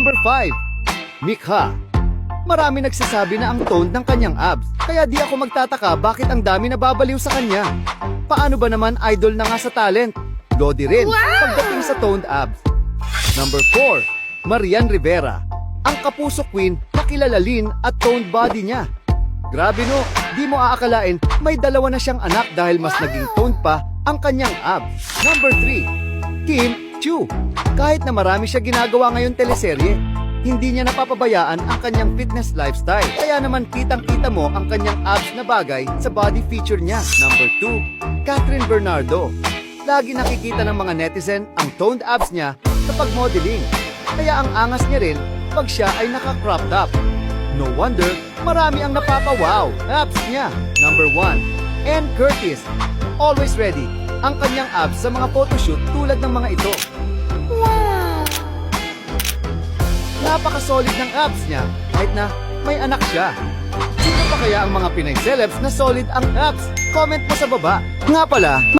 Number 5. Mikha. Marami nagsasabi na ang toned ng kanyang abs, kaya di ako magtataka bakit ang dami nababaliw sa kanya. Paano ba naman idol na nga sa talent? Lodi rin pagdating sa toned abs. Number 4. Marian Rivera. Ang kapuso queen na kilalanin at toned body niya. Grabe no, di mo aakalain may dalawa na siyang anak dahil mas naging toned pa ang kanyang abs. Number 3. Kim Chu. Kahit na marami siya ginagawa ngayon teleserye, hindi niya napapabayaan ang kanyang fitness lifestyle. Kaya naman kitang-kita mo ang kanyang abs na bagay sa body feature niya. Number 2. Catherine Bernardo. Lagi nakikita ng mga netizen ang toned abs niya sa pag-modeling. Kaya ang angas niya rin pag siya ay naka-cropped up. No wonder, marami ang napapawaw abs niya. Number 1. Ann Curtis. Always ready ang kanyang abs sa mga photoshoot tulad ng mga ito. Napaka-solid ng abs niya kahit na may anak siya. Sino pa kaya ang mga Pinay celebs na solid ang abs? Comment mo sa baba. Nga pala,